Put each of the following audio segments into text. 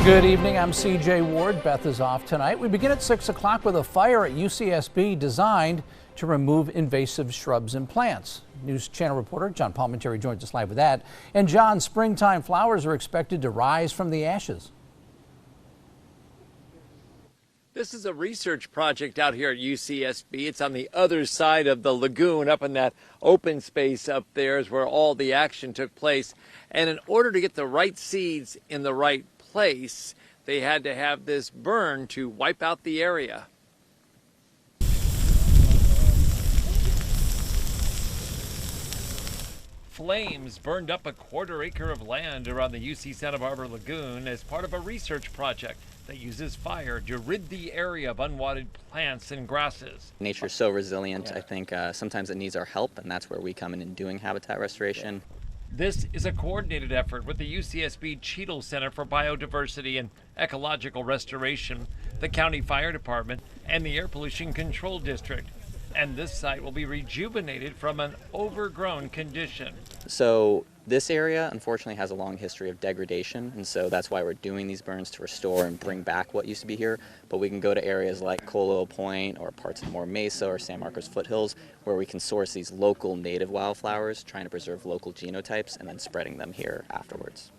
Good evening, I'm CJ Ward. Beth is off tonight. We begin at 6 o'clock with a fire at UCSB designed to remove invasive shrubs and plants. News Channel reporter John Palminteri joins us live with that. And John, springtime flowers are expected to rise from the ashes. This is a research project out here at UCSB. It's on the other side of the lagoon, up in that open space up there is where all the action took place. And in order to get the right seeds in the right place, they had to have this burn to wipe out the area. Flames burned up a quarter-acre of land around the UC Santa Barbara Lagoon as part of a research project that uses fire to rid the area of unwanted plants and grasses. Nature's so resilient. I think sometimes it needs our help, and that's where we come in and doing habitat restoration. This is a coordinated effort with the UCSB Cheadle Center for Biodiversity and Ecological Restoration, the County Fire Department, and the Air Pollution Control District. And this site will be rejuvenated from an overgrown condition. So this area, unfortunately, has a long history of degradation, and so that's why we're doing these burns to restore and bring back what used to be here. But we can go to areas like Colo Point or parts of Moore Mesa or San Marcos Foothills, where we can source these local native wildflowers, trying to preserve local genotypes, and then spreading them here afterwards.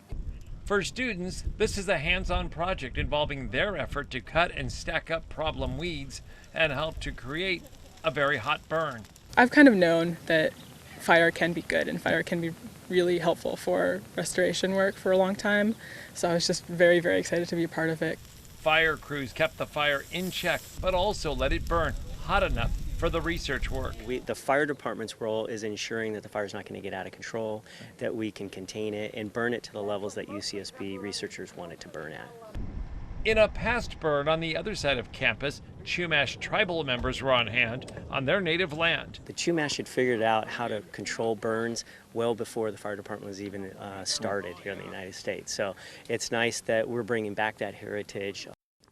For students, this is a hands-on project involving their effort to cut and stack up problem weeds and help to create a very hot burn. I've kind of known that fire can be good and fire can be really helpful for restoration work for a long time. So I was just very, very excited to be a part of it. Fire crews kept the fire in check, but also let it burn hot enough for the research work. The fire department's role is ensuring that the fire's not going to get out of control, that we can contain it and burn it to the levels that UCSB researchers want it to burn at. In a past burn on the other side of campus, Chumash tribal members were on hand on their native land. The Chumash had figured out how to control burns well before the fire department was even started here in the United States. So it's nice that we're bringing back that heritage.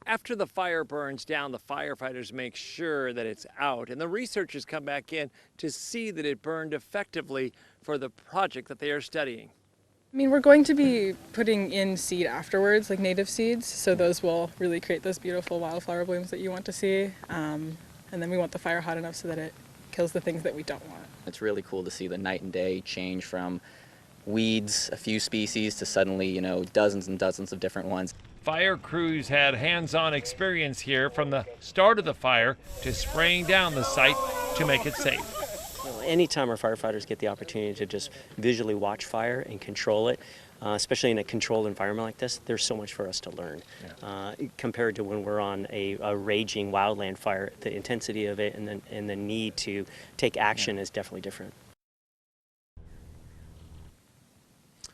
After the fire burns down, the firefighters make sure that it's out, and the researchers come back in to see that it burned effectively for the project that they are studying. I mean, we're going to be putting in seed afterwards, like native seeds, so those will really create those beautiful wildflower blooms that you want to see. And then we want the fire hot enough so that it kills the things that we don't want. It's really cool to see the night and day change from weeds, a few species, to suddenly, dozens and dozens of different ones. Fire crews had hands-on experience here from the start of the fire to spraying down the site to make it safe. Anytime our firefighters get the opportunity to just visually watch fire and control it, especially in a controlled environment like this, there's so much for us to learn. Compared to when we're on a raging wildland fire, the intensity of it and the need to take action is definitely different.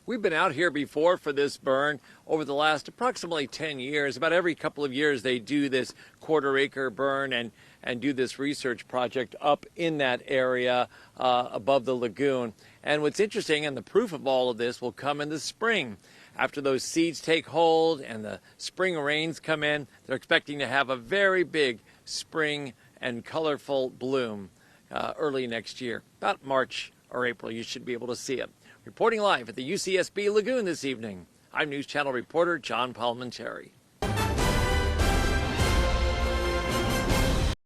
We've been out here before for this burn over the last approximately 10 years. About every couple of years they do this quarter-acre burn and do this research project up in that area above the lagoon. And what's interesting, and the proof of all of this, will come in the spring. After those seeds take hold and the spring rains come in, they're expecting to have a very big spring and colorful bloom early next year. About March or April, you should be able to see it. Reporting live at the UCSB Lagoon this evening, I'm News Channel reporter John Palminteri.